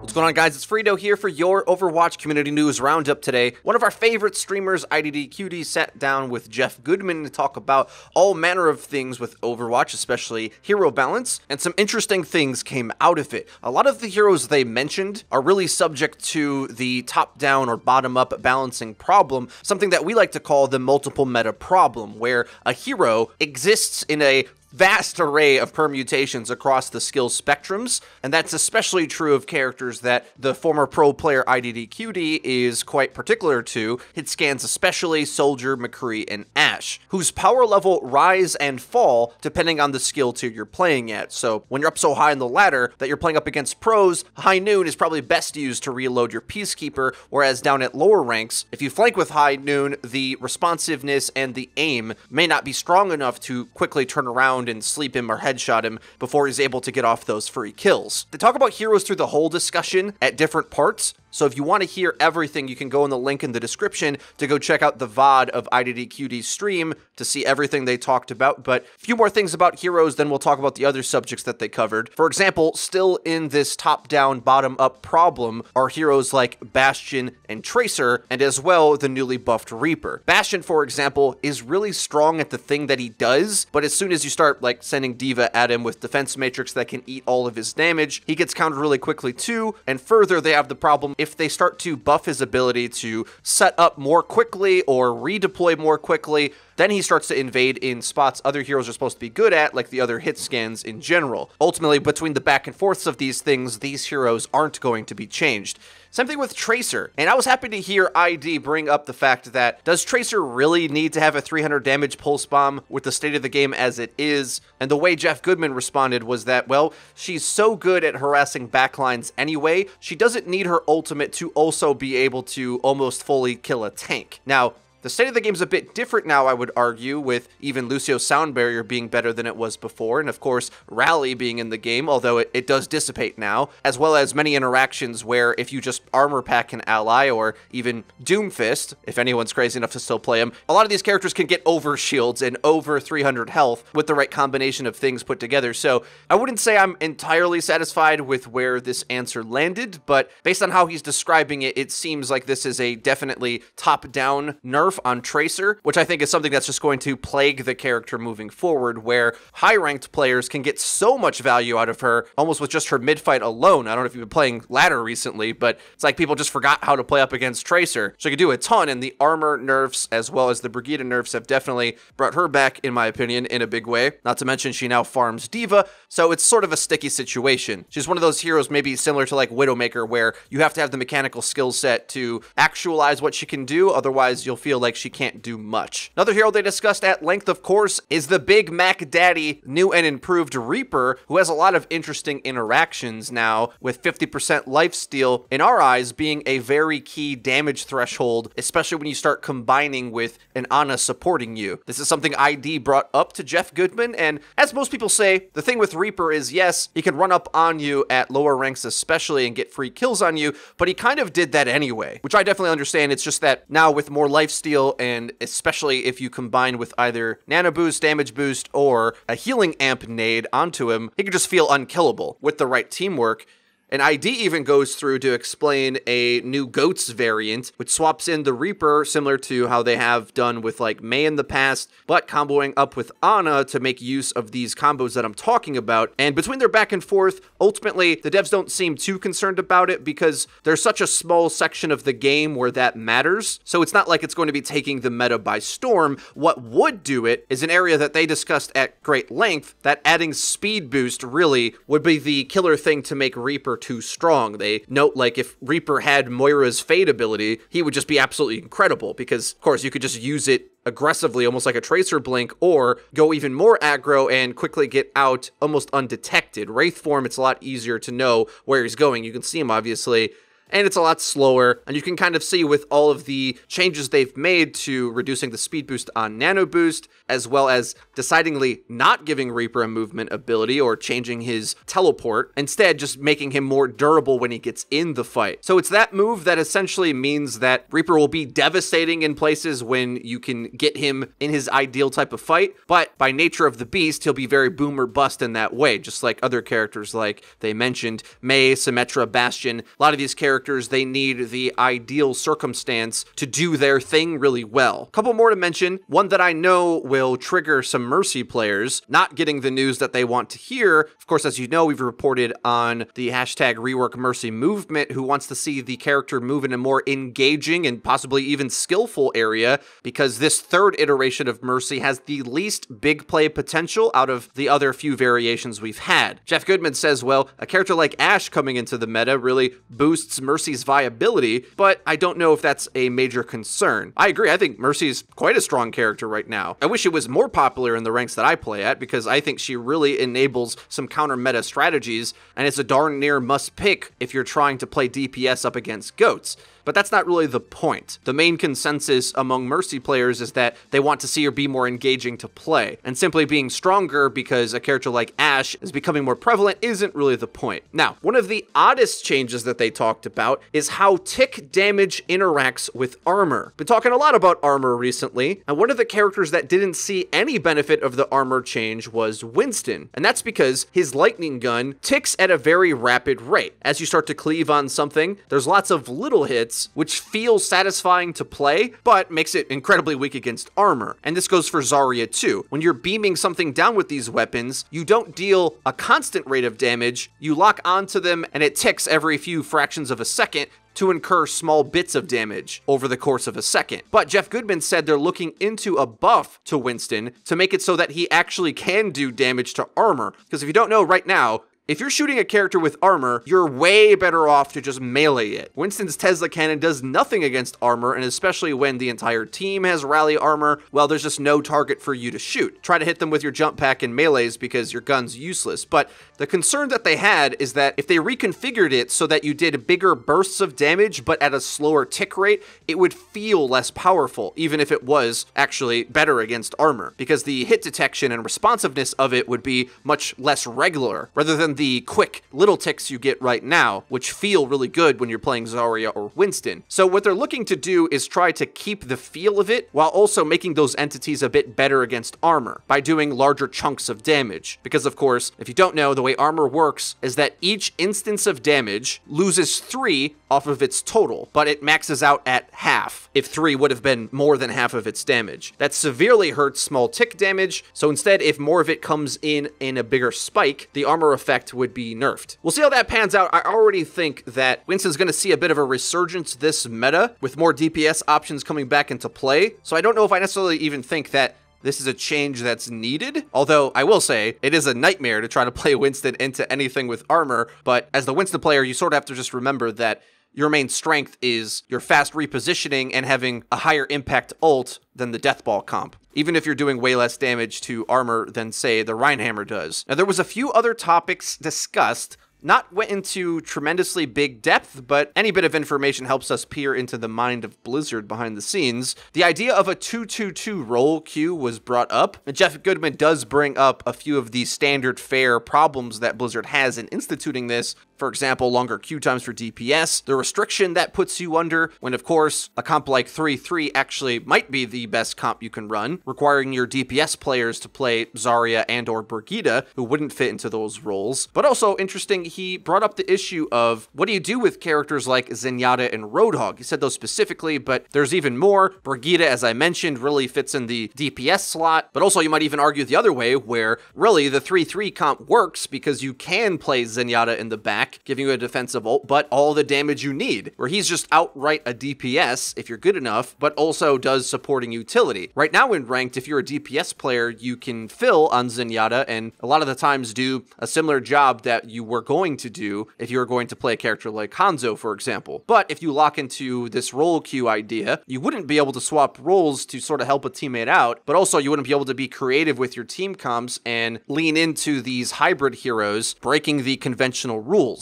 What's going on, guys? It's FREEDO here for your Overwatch Community News Roundup today. One of our favorite streamers, IDDQD, sat down with Jeff Goodman to talk about all manner of things with Overwatch, especially hero balance, and some interesting things came out of it. A lot of the heroes they mentioned are really subject to the top-down or bottom-up balancing problem, something that we like to call the multiple meta problem, where a hero exists in a vast array of permutations across the skill spectrums, and that's especially true of characters that the former pro player IDDQD is quite particular to, hit scans especially Soldier, McCree, and Ashe, whose power level rise and fall depending on the skill tier you're playing at. So when you're up so high in the ladder that you're playing up against pros, High Noon is probably best used to reload your Peacekeeper, whereas down at lower ranks, if you flank with High Noon, the responsiveness and the aim may not be strong enough to quickly turn around and sleep him or headshot him before he's able to get off those free kills. They talk about heroes through the whole discussion at different parts, so if you want to hear everything, you can go in the link in the description to go check out the VOD of IDDQD's stream to see everything they talked about. But a few more things about heroes, then we'll talk about the other subjects that they covered. For example, still in this top-down, bottom-up problem are heroes like Bastion and Tracer, and as well, the newly buffed Reaper. Bastion, for example, is really strong at the thing that he does, but as soon as you start like sending D.Va at him with defense matrix that can eat all of his damage, he gets countered really quickly too, and further, they have the problem if they start to buff his ability to set up more quickly or redeploy more quickly, then he starts to invade in spots other heroes are supposed to be good at, like the other hit scans in general. Ultimately, between the back and forths of these things, these heroes aren't going to be changed. Same thing with Tracer, and I was happy to hear ID bring up the fact that, does Tracer really need to have a 300 damage pulse bomb with the state of the game as it is? And the way Jeff Goodman responded was that, well, she's so good at harassing backlines anyway, she doesn't need her ultimate to also be able to almost fully kill a tank. Now, the state of the game's a bit different now, I would argue, with even Lucio's sound barrier being better than it was before, and of course, Rally being in the game, although it does dissipate now, as well as many interactions where if you just armor pack an ally, or even Doomfist, if anyone's crazy enough to still play him, a lot of these characters can get over shields and over 300 health with the right combination of things put together. So I wouldn't say I'm entirely satisfied with where this answer landed, but based on how he's describing it, it seems like this is a definitely top-down nerf on Tracer, which I think is something that's just going to plague the character moving forward, where high-ranked players can get so much value out of her almost with just her mid-fight alone. I don't know if you've been playing ladder recently, but it's like people just forgot how to play up against Tracer. She can do a ton, and the armor nerfs as well as the Brigida nerfs have definitely brought her back, in my opinion, in a big way. Not to mention she now farms D.Va, so it's sort of a sticky situation. She's one of those heroes maybe similar to like Widowmaker, where you have to have the mechanical skill set to actualize what she can do, otherwise you'll feel like she can't do much. Another hero they discussed at length, of course, is the Big Mac Daddy new and improved Reaper, who has a lot of interesting interactions now, with 50% lifesteal, in our eyes, being a very key damage threshold, especially when you start combining with an Ana supporting you. This is something ID brought up to Jeff Goodman, and as most people say, the thing with Reaper is, yes, he can run up on you at lower ranks especially and get free kills on you, but he kind of did that anyway, which I definitely understand. It's just that now with more lifesteal, and especially if you combine with either nano boost, damage boost, or a healing amp nade onto him, he can just feel unkillable with the right teamwork. And ID even goes through to explain a new GOATS variant, which swaps in the Reaper, similar to how they have done with like Mei in the past, but comboing up with Ana to make use of these combos that I'm talking about. And between their back and forth, ultimately, the devs don't seem too concerned about it because there's such a small section of the game where that matters. So it's not like it's going to be taking the meta by storm. What would do it is an area that they discussed at great length, that adding speed boost really would be the killer thing to make Reaper too strong. They note, like, if Reaper had Moira's Fade ability, he would just be absolutely incredible because, of course, you could just use it aggressively, almost like a Tracer blink, or go even more aggro and quickly get out almost undetected. Wraith form, it's a lot easier to know where he's going. You can see him, obviously, and it's a lot slower, and you can kind of see with all of the changes they've made to reducing the speed boost on Nano Boost, as well as decidingly not giving Reaper a movement ability or changing his teleport, instead just making him more durable when he gets in the fight. So it's that move that essentially means that Reaper will be devastating in places when you can get him in his ideal type of fight, but by nature of the beast, he'll be very boom or bust in that way, just like other characters like they mentioned, Mei, Symmetra, Bastion. A lot of these characters, they need the ideal circumstance to do their thing really well. A couple more to mention. One that I know will trigger some Mercy players not getting the news that they want to hear. Of course, as you know, we've reported on the hashtag rework Mercy movement, who wants to see the character move in a more engaging and possibly even skillful area, because this third iteration of Mercy has the least big play potential out of the other few variations we've had. Jeff Goodman says, well, a character like Ashe coming into the meta really boosts Mercy's viability, but I don't know if that's a major concern. I agree, I think Mercy's quite a strong character right now. I wish it was more popular in the ranks that I play at, because I think she really enables some counter meta strategies, and it's a darn near must pick if you're trying to play DPS up against goats. But that's not really the point. The main consensus among Mercy players is that they want to see her be more engaging to play, and simply being stronger because a character like Ashe is becoming more prevalent isn't really the point. Now, one of the oddest changes that they talked about is how tick damage interacts with armor. Been talking a lot about armor recently, and one of the characters that didn't see any benefit of the armor change was Winston, and that's because his lightning gun ticks at a very rapid rate. As you start to cleave on something, there's lots of little hits, which feels satisfying to play, but makes it incredibly weak against armor. And this goes for Zarya too. When you're beaming something down with these weapons, you don't deal a constant rate of damage, you lock onto them and it ticks every few fractions of a second to incur small bits of damage over the course of a second. But Jeff Goodman said they're looking into a buff to Winston to make it so that he actually can do damage to armor. Because if you don't know right now, if you're shooting a character with armor, you're way better off to just melee it. Winston's Tesla cannon does nothing against armor, and especially when the entire team has rally armor, well, there's just no target for you to shoot. Try to hit them with your jump pack and melees because your gun's useless. But the concern that they had is that if they reconfigured it so that you did bigger bursts of damage but at a slower tick rate, it would feel less powerful, even if it was actually better against armor, because the hit detection and responsiveness of it would be much less regular, rather than the quick little ticks you get right now, which feel really good when you're playing Zarya or Winston. So what they're looking to do is try to keep the feel of it while also making those entities a bit better against armor by doing larger chunks of damage. Because of course, if you don't know, the way armor works is that each instance of damage loses 3 off of its total, but it maxes out at half if 3 would have been more than half of its damage. That severely hurts small tick damage, so instead if more of it comes in a bigger spike, the armor effect would be nerfed. We'll see how that pans out. I already think that Winston's going to see a bit of a resurgence this meta with more DPS options coming back into play, so I don't know if I necessarily even think that this is a change that's needed, although I will say it is a nightmare to try to play Winston into anything with armor, but as the Winston player, you sort of have to just remember that your main strength is your fast repositioning and having a higher impact ult than the Deathball comp, even if you're doing way less damage to armor than, say, the Reinhammer does. Now, there was a few other topics discussed, not went into tremendously big depth, but any bit of information helps us peer into the mind of Blizzard behind the scenes. The idea of a 2-2-2 role queue was brought up, and Jeff Goodman does bring up a few of the standard fare problems that Blizzard has in instituting this. For example, longer queue times for DPS, the restriction that puts you under, when of course a comp like 3-3 actually might be the best comp you can run, requiring your DPS players to play Zarya and or Brigitte, who wouldn't fit into those roles. But also interesting, he brought up the issue of what do you do with characters like Zenyatta and Roadhog? He said those specifically, but there's even more. Brigitte, as I mentioned, really fits in the DPS slot, but also you might even argue the other way, where really the 3-3 comp works because you can play Zenyatta in the back, giving you a defensive ult, but all the damage you need, where he's just outright a DPS if you're good enough, but also does supporting utility. Right now in ranked, if you're a DPS player, you can fill on Zenyatta and a lot of the times do a similar job that you were going to do if you were going to play a character like Hanzo, for example. But if you lock into this role queue idea, you wouldn't be able to swap roles to sort of help a teammate out, but also you wouldn't be able to be creative with your team comps and lean into these hybrid heroes, breaking the conventional rules.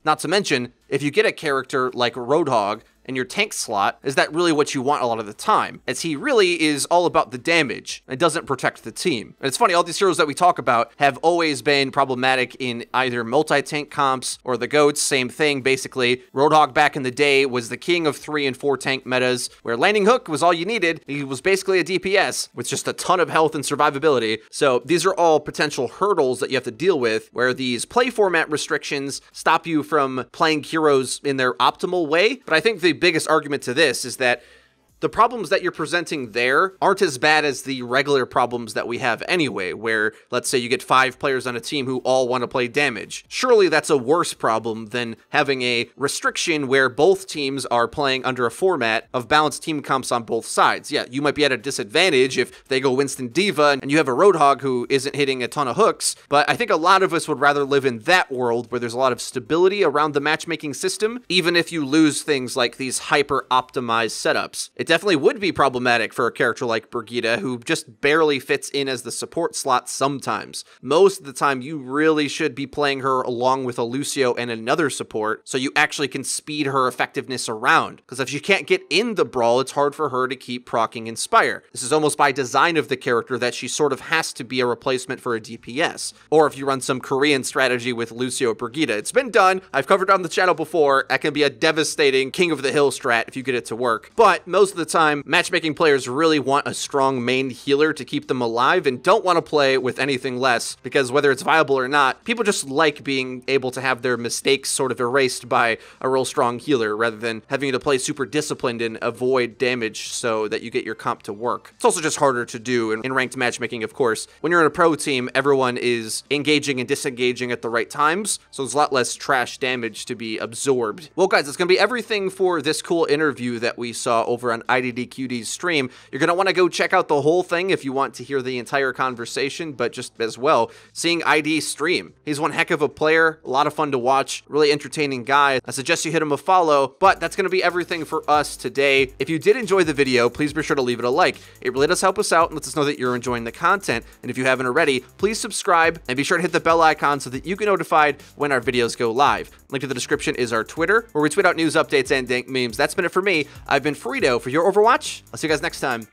Not to mention, if you get a character like Roadhog in your tank slot, is that really what you want a lot of the time? As he really is all about the damage and doesn't protect the team. And it's funny, all these heroes that we talk about have always been problematic in either multi-tank comps or the GOATs, same thing basically. Roadhog back in the day was the king of 3 and 4 tank metas, where landing hook was all you needed. He was basically a DPS with just a ton of health and survivability. So these are all potential hurdles that you have to deal with, where these play format restrictions stop you from playing heroes in their optimal way. But I think the biggest argument to this is that the problems that you're presenting there aren't as bad as the regular problems that we have anyway, where, let's say you get 5 players on a team who all want to play damage. Surely that's a worse problem than having a restriction where both teams are playing under a format of balanced team comps on both sides. Yeah, you might be at a disadvantage if they go Winston Diva and you have a Roadhog who isn't hitting a ton of hooks, but I think a lot of us would rather live in that world where there's a lot of stability around the matchmaking system, even if you lose things like these hyper-optimized setups. It definitely would be problematic for a character like Brigitte, who just barely fits in as the support slot sometimes. Most of the time, you really should be playing her along with a Lucio and another support, so you actually can speed her effectiveness around. Because if she can't get in the brawl, it's hard for her to keep proccing Inspire. This is almost by design of the character that she sort of has to be a replacement for a DPS. Or if you run some Korean strategy with Lucio or Brigitte. It's been done. I've covered on the channel before. That can be a devastating King of the Hill strat if you get it to work. But most of the time, matchmaking players really want a strong main healer to keep them alive and don't want to play with anything less, because whether it's viable or not, people just like being able to have their mistakes sort of erased by a real strong healer rather than having to play super disciplined and avoid damage so that you get your comp to work. It's also just harder to do in ranked matchmaking, of course. When you're in a pro team, everyone is engaging and disengaging at the right times, so there's a lot less trash damage to be absorbed. Well, guys, that's going to be everything for this cool interview that we saw over on IDDQD's stream. You're going to want to go check out the whole thing if you want to hear the entire conversation, but just as well, seeing ID stream. He's one heck of a player, a lot of fun to watch, really entertaining guy. I suggest you hit him a follow, but that's going to be everything for us today. If you did enjoy the video, please be sure to leave it a like. It really does help us out and lets us know that you're enjoying the content. And if you haven't already, please subscribe and be sure to hit the bell icon so that you get notified when our videos go live. Link to the description is our Twitter, where we tweet out news updates and dank memes. That's been it for me. I've been FREEDO for Your Overwatch. I'll see you guys next time.